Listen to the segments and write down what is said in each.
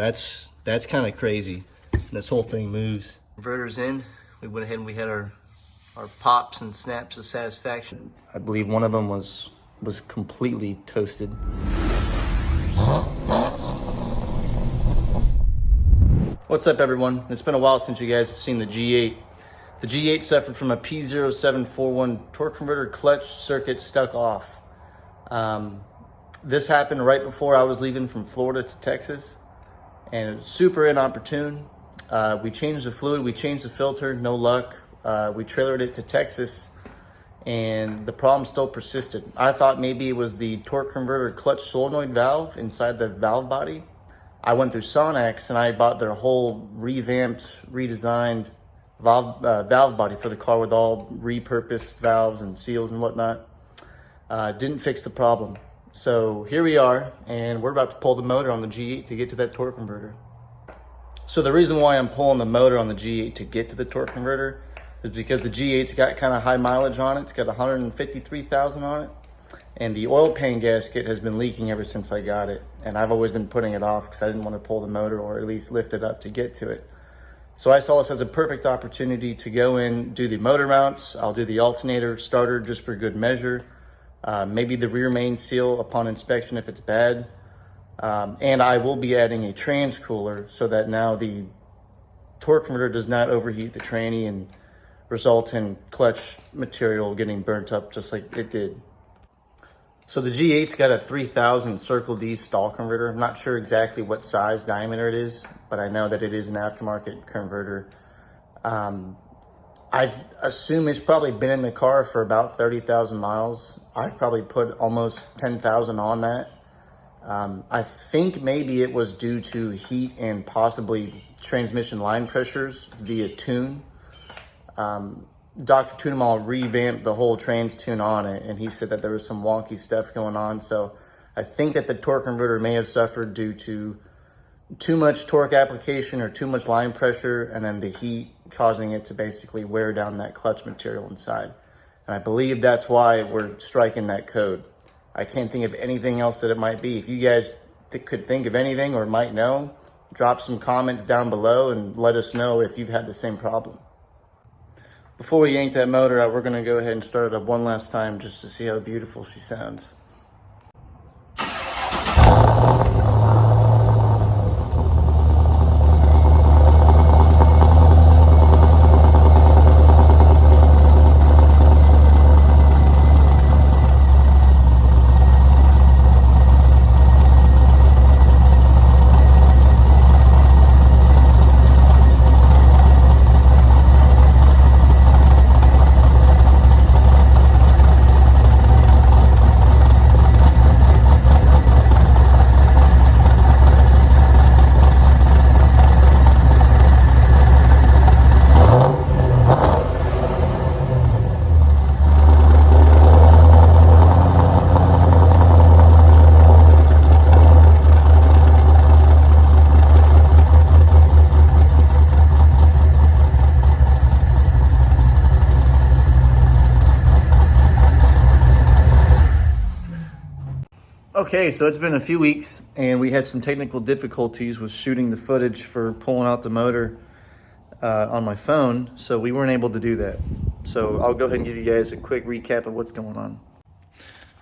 that's kind of crazy. This whole thing moves. Inverter's in. We went ahead and we had our pops and snaps of satisfaction. I believe one of them was completely toasted. What's up, everyone? It's been a while since you guys have seen the G8. The G8 suffered from a P0741 torque converter clutch circuit stuck off. This happened right before I was leaving from Florida to Texas, and it was super inopportune. We changed the fluid, we changed the filter, no luck. We trailered it to Texas, and the problem still persisted. I thought maybe it was the torque converter clutch solenoid valve inside the valve body. I went through Sonex and I bought their whole revamped, redesigned valve body for the car with all repurposed valves and seals and whatnot. Didn't fix the problem. So here we are, and we're about to pull the motor on the G8 to get to that torque converter. So the reason why I'm pulling the motor on the G8 to get to the torque converter is because the G8's got kind of high mileage on it. It's got 153,000 on it. And the oil pan gasket has been leaking ever since I got it. And I've always been putting it off because I didn't want to pull the motor or at least lift it up to get to it. So I saw this as a perfect opportunity to go in, do the motor mounts. I'll do the alternator starter just for good measure. Maybe the rear main seal upon inspection if it's bad. And I will be adding a trans cooler so that now the torque converter does not overheat the tranny and result in clutch material getting burnt up just like it did. So the G8's got a 3000 Circle D stall converter. I'm not sure exactly what size diameter it is, but I know that it is an aftermarket converter. I assume it's probably been in the car for about 30,000 miles. I've probably put almost 10,000 on that. I think maybe it was due to heat and possibly transmission line pressures via tune. Dr. Tunemal revamped the whole trans tune on it, and he said that there was some wonky stuff going on. So I think that the torque converter may have suffered due to too much torque application or too much line pressure, and then the heat causing it to basically wear down that clutch material inside. And I believe that's why we're striking that code. I can't think of anything else that it might be. If you guys could think of anything or might know, drop some comments down below and let us know if you've had the same problem. Before we yank that motor out, we're gonna go ahead and start it up one last time just to see how beautiful she sounds. Okay, so it's been a few weeks and we had some technical difficulties with shooting the footage for pulling out the motor on my phone, so we weren't able to do that. So I'll go ahead and give you guys a quick recap of what's going on.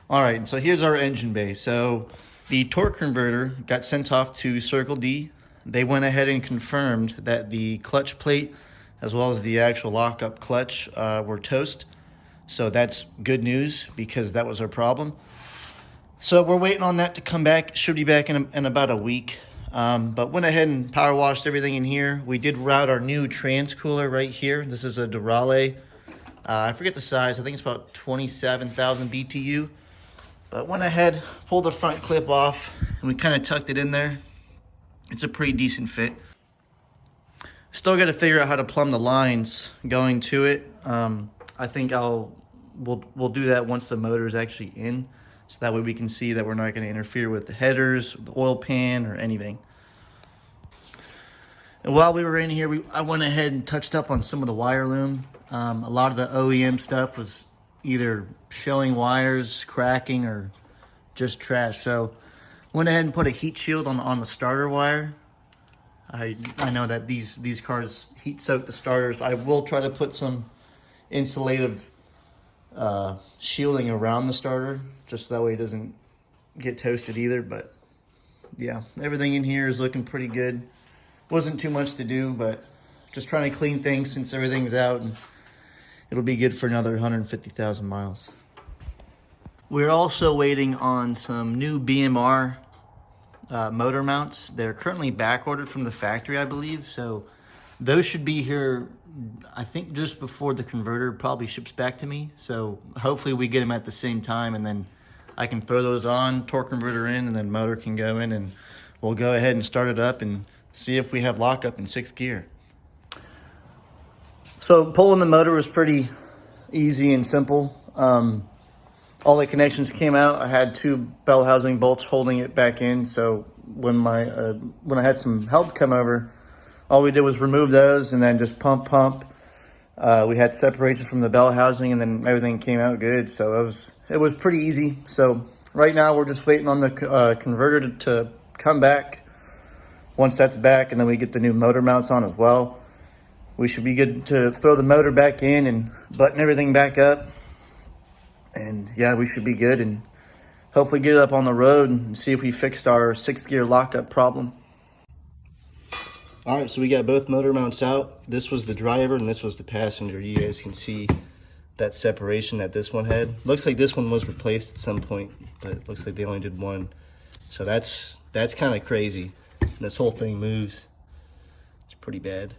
All right, so here's our engine bay. So the torque converter got sent off to Circle D. They went ahead and confirmed that the clutch plate as well as the actual lockup clutch were toast. So that's good news because that was our problem. So we're waiting on that to come back. Should be back in about a week. But went ahead and power washed everything in here. We did route our new trans cooler right here. This is a Durale. I forget the size. I think it's about 27,000 BTU. But went ahead, pulled the front clip off, and we kind of tucked it in there. It's a pretty decent fit. Still got to figure out how to plumb the lines going to it. I think we'll do that once the motor is actually in. So that way we can see that we're not going to interfere with the headers, the oil pan, or anything. And while we were in here, I went ahead and touched up on some of the wire loom. A lot of the OEM stuff was either showing wires, cracking, or just trash. So went ahead and put a heat shield on the starter wire. I know that these cars heat soak the starters. I will try to put some insulative shielding around the starter, just so that way it doesn't get toasted either. But yeah, everything in here is looking pretty good. Wasn't too much to do, but just trying to clean things since everything's out, and it'll be good for another 150,000 miles. We're also waiting on some new BMR motor mounts. They're currently back ordered from the factory, I believe. So those should be here, I think, just before the converter probably ships back to me. So hopefully we get them at the same time, and then I can throw those on, torque converter in, and then motor can go in, and we'll go ahead and start it up and see if we have lockup in 6th gear. So pulling the motor was pretty easy and simple. All the connections came out. I had 2 bell housing bolts holding it back in. So when I had some help come over, all we did was remove those and then just pump. We had separation from the bell housing, and then everything came out good. So it was pretty easy. So right now we're just waiting on the converter to come back. Once that's back, and then we get the new motor mounts on as well, we should be good to throw the motor back in and button everything back up. And yeah, we should be good, and hopefully get it up on the road and see if we fixed our 6th gear lockup problem. All right, so we got both motor mounts out. This was the driver and this was the passenger. You guys can see that separation that this one had. Looks like this one was replaced at some point, but it looks like they only did one. So that's kind of crazy. This whole thing moves. It's pretty bad.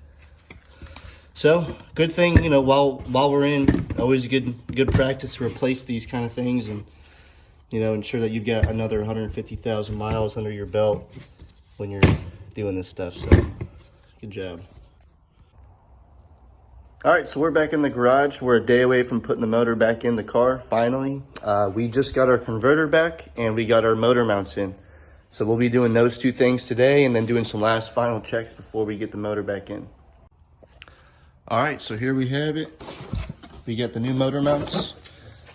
So good thing, you know, while we're in, always good practice to replace these kind of things, and you know, ensure that you've got another 150,000 miles under your belt when you're doing this stuff. So good job. All right, so we're back in the garage. We're a day away from putting the motor back in the car, finally. We just got our converter back and we got our motor mounts in. So we'll be doing those 2 things today, and then doing some last final checks before we get the motor back in. All right, so here we have it. We got the new motor mounts.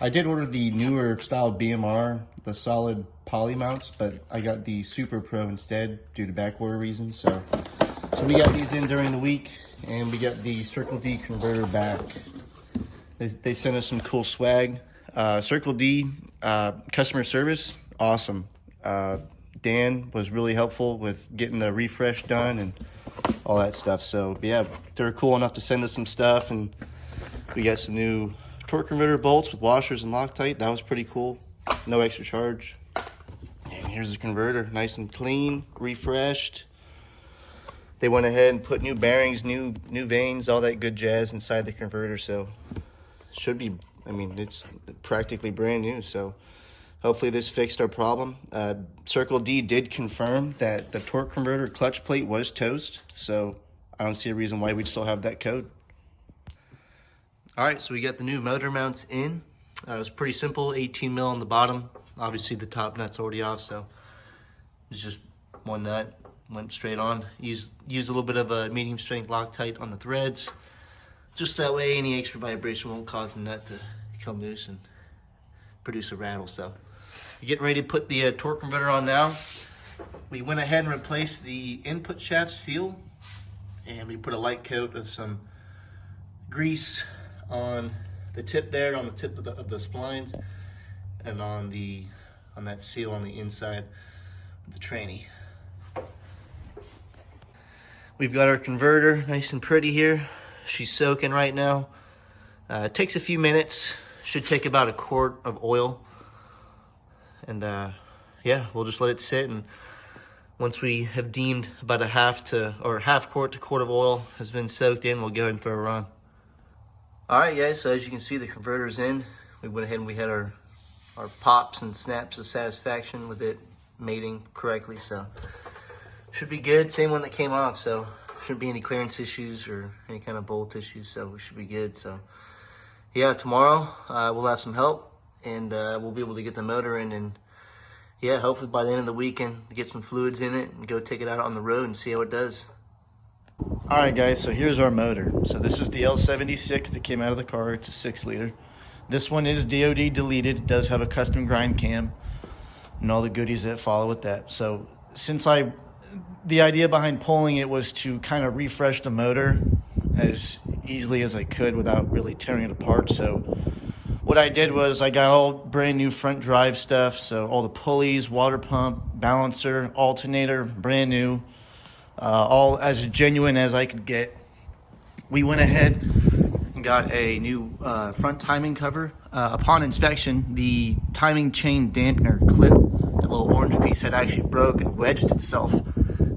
I did order the newer style BMR, the solid poly mounts, but I got the Super Pro instead due to back order reasons. So we got these in during the week, and we got the Circle D converter back. They sent us some cool swag. Circle D customer service, awesome. Dan was really helpful with getting the refresh done and all that stuff. So yeah, they were cool enough to send us some stuff, and we got some new torque converter bolts with washers and Loctite. That was pretty cool. No extra charge. And here's the converter, nice and clean, refreshed. They went ahead and put new bearings, new vanes, all that good jazz inside the converter. So should be, I mean, it's practically brand new. So hopefully this fixed our problem. Circle D did confirm that the torque converter clutch plate was toast, so I don't see a reason why we'd still have that code. All right, so we got the new motor mounts in. It was pretty simple, 18 mil on the bottom. Obviously the top nut's already off, so it's just one nut, went straight on. Used a little bit of a medium strength Loctite on the threads, just that way any extra vibration won't cause the nut to come loose and produce a rattle. So you're getting ready to put the torque converter on now. We went ahead and replaced the input shaft seal, and we put a light coat of some grease on the tip there, on the tip of the splines, and on that seal on the inside of the tranny. We've got our converter nice and pretty here. She's soaking right now. It takes a few minutes. Should take about a quart of oil. And yeah, we'll just let it sit, and once we have deemed about a half quart to quart of oil has been soaked in, we'll go ahead and for a run. All right, guys, so as you can see, the converter's in. We went ahead and we had our pops and snaps of satisfaction with it mating correctly, so should be good. Same one that came off, so shouldn't be any clearance issues or any kind of bolt issues, so we should be good. So yeah, tomorrow we'll have some help, and we'll be able to get the motor in, and yeah, hopefully by the end of the weekend, get some fluids in it and go take it out on the road and see how it does. All right, guys, so here's our motor. So this is the L76 that came out of the car. It's a 6-liter. This one is DOD deleted. It does have a custom grind cam and all the goodies that follow with that. So since the idea behind pulling it was to kind of refresh the motor as easily as I could without really tearing it apart. So what I did was I got all brand new front drive stuff. So all the pulleys, water pump, balancer, alternator, brand new, all as genuine as I could get. We went ahead and got a new front timing cover. Upon inspection, the timing chain dampener clip, the little orange piece, had actually broke and wedged itself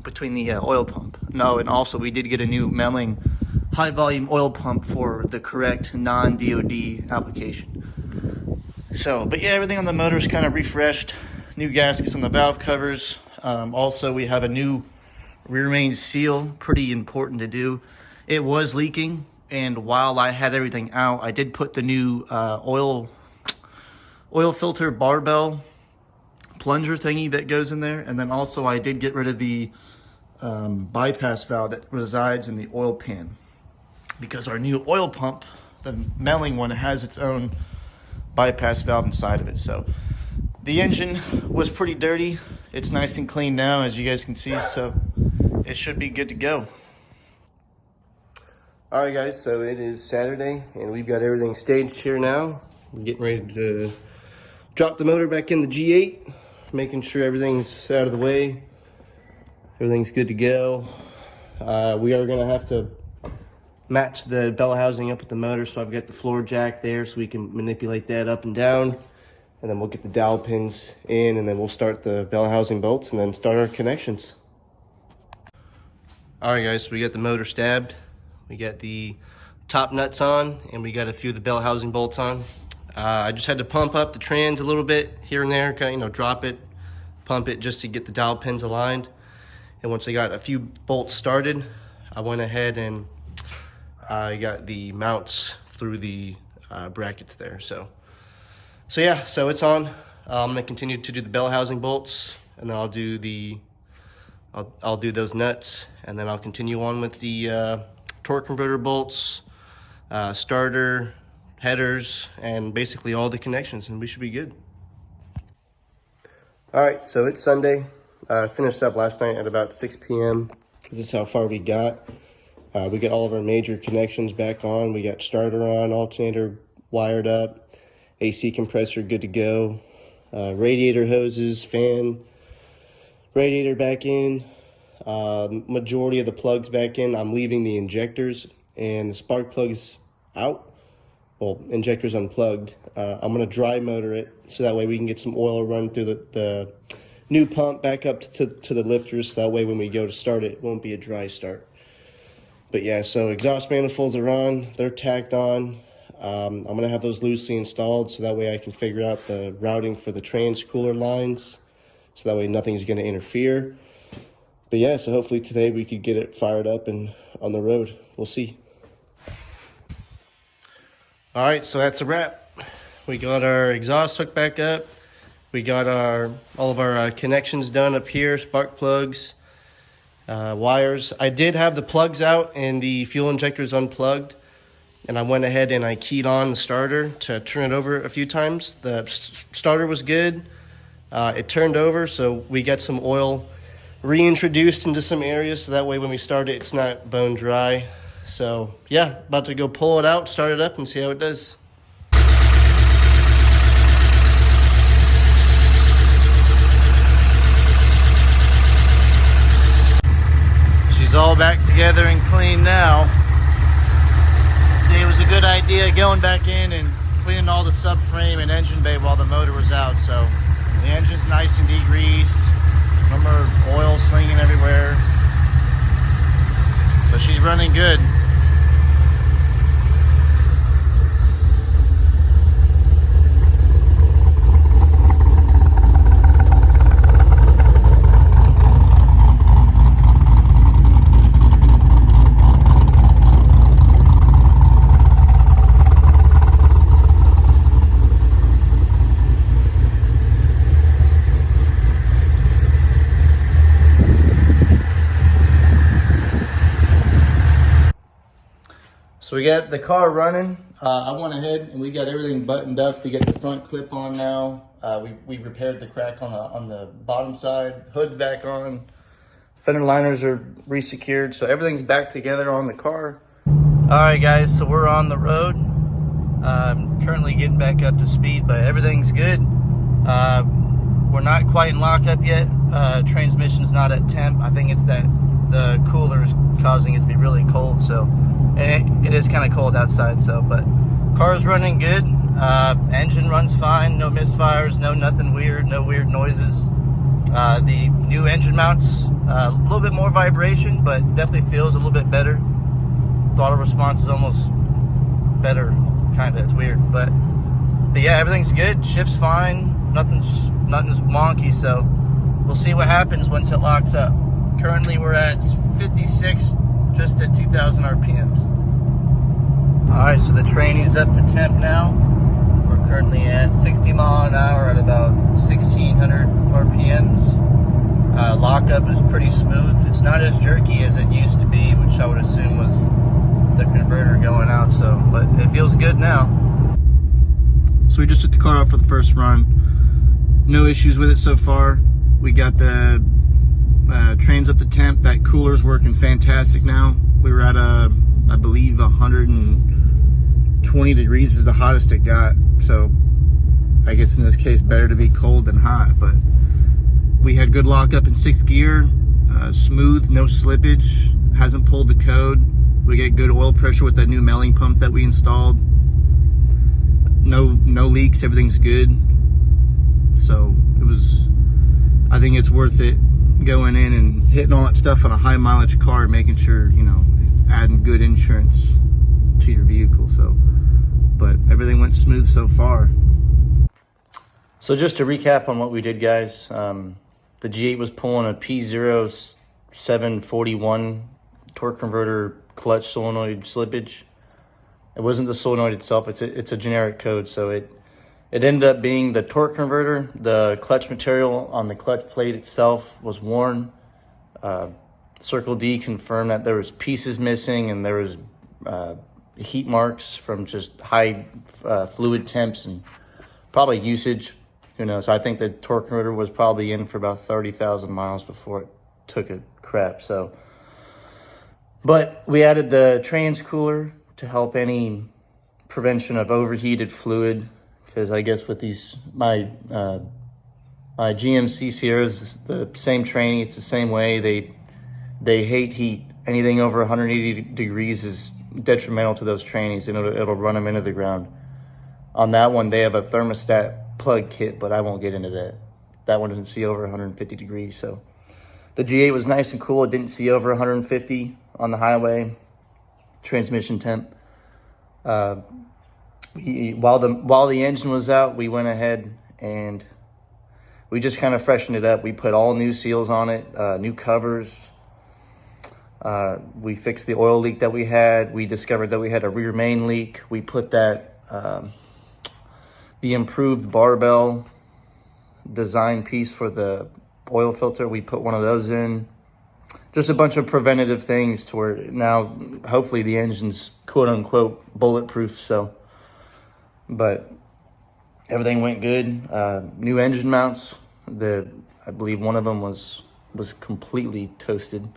between the oil pump. No, and also we did get a new Melling high volume oil pump for the correct non-DOD application. So, but yeah, everything on the motor is kind of refreshed. New gaskets on the valve covers. Also, we have a new rear main seal, pretty important to do. It was leaking, and while I had everything out, I did put the new oil filter barbell plunger thingy that goes in there, and then also I did get rid of the bypass valve that resides in the oil pan, because our new oil pump, the Melling one, has its own bypass valve inside of it. So the engine was pretty dirty. It's nice and clean now, as you guys can see, so it should be good to go. All right, guys, so it is Saturday, and we've got everything staged here now. We're getting ready to drop the motor back in the G8, making sure everything's out of the way. Everything's good to go. We are gonna have to match the bell housing up with the motor, so I've got the floor jack there so we can manipulate that up and down. And then we'll get the dowel pins in, and then we'll start the bell housing bolts and then start our connections. All right, guys, so we got the motor stabbed. We got the top nuts on, and we got a few of the bell housing bolts on. I just had to pump up the trans a little bit here and there, kind of, drop it, pump it just to get the dowel pins aligned. And once I got a few bolts started, I went ahead and I got the mounts through the brackets there. So yeah, so it's on. I'm gonna continue to do the bell housing bolts, and then I'll do those nuts, and then I'll continue on with the torque converter bolts, starter, headers, and basically all the connections, and we should be good. All right, so it's Sunday. I finished up last night at about 6 p.m. This is how far we got. We got all of our major connections back on. We got starter on, alternator wired up, AC compressor good to go, radiator hoses, fan, radiator back in, majority of the plugs back in. I'm leaving the injectors and the spark plugs out. Well, injectors unplugged. I'm gonna dry motor it so that way we can get some oil run through the new pump back up to the lifters, so that way when we go to start it, it won't be a dry start. But yeah, so exhaust manifolds are on, they're tacked on. I'm gonna have those loosely installed so that way I can figure out the routing for the trans cooler lines, so that way nothing's gonna interfere. But yeah, so hopefully today we could get it fired up and on the road. We'll see. All right, so that's a wrap. We got our exhaust hooked back up. We got all of our connections done up here, spark plugs, wires. I did have the plugs out and the fuel injectors unplugged, and I went ahead and I keyed on the starter to turn it over a few times. The starter was good. It turned over, so we got some oil reintroduced into some areas, so that way when we start it, it's not bone dry. So yeah, about to go pull it out, start it up, and see how it does. She's all back together and clean now. See, it was a good idea going back in and cleaning all the subframe and engine bay while the motor was out. So the engine's nice and degreased. Remember, oil slinging everywhere. But she's running good. So we got the car running. I went ahead and we got everything buttoned up. We got the front clip on now. We repaired the crack on the bottom side. Hood's back on. Fender liners are resecured, so everything's back together on the car. All right, guys, so we're on the road. Currently getting back up to speed, but everything's good. We're not quite in lockup yet. Transmission's not at temp. I think it's that the cooler's causing it to be really cold, so it is kind of cold outside, so, but car's running good. Engine runs fine, no misfires, nothing weird, no weird noises. The new engine mounts, a little bit more vibration, but definitely feels a little bit better. Throttle response is almost better, kind of. It's weird, but yeah, everything's good. Shift's fine. Nothing's wonky. So we'll see what happens once it locks up. Currently, we're at 56, just at 2,000 RPMs. All right, so the training's up to temp now. We're currently at 60 mile an hour at about 1,600 RPMs. Lockup is pretty smooth. It's not as jerky as it used to be, which I would assume was the converter going out, so, but it feels good now. So we just took the car out for the first run. No issues with it so far. We got the trains up to temp. That cooler's working fantastic now. We were at I believe 120 degrees is the hottest it got. So I guess in this case, better to be cold than hot, but we had good lockup in 6th gear, smooth, no slippage, hasn't pulled the code. We get good oil pressure with that new melting pump that we installed. No leaks, everything's good. So I think it's worth it going in and hitting all that stuff on a high mileage car, making sure, you know, adding good insurance to your vehicle. So, but everything went smooth so far. So just to recap on what we did, guys, the G8 was pulling a P0741 torque converter clutch solenoid slippage. It wasn't the solenoid itself, it's a generic code, so it ended up being the torque converter. The clutch material on the clutch plate itself was worn. Circle D confirmed that there was pieces missing, and there was heat marks from just high fluid temps and probably usage. Who knows? I think the torque converter was probably in for about 30,000 miles before it took a crap. So, but we added the trans cooler to help any prevention of overheated fluid, because I guess with these my GMC Sierras, it's the same training. It's the same way. They hate heat. Anything over 180 degrees is detrimental to those trainings, and it'll run them into the ground. On that one, they have a thermostat plug kit, but I won't get into that. That one doesn't see over 150 degrees. So the G8 was nice and cool. It didn't see over 150 on the highway. Transmission temp. While the engine was out, we went ahead and we just kind of freshened it up. We put all new seals on it, new covers. We fixed the oil leak that we had. We discovered that we had a rear main leak. We put that the improved barbell design piece for the oil filter. We put one of those in. Just a bunch of preventative things to where now hopefully the engine's quote unquote bulletproof. So, but everything went good. New engine mounts. I believe one of them was completely toasted.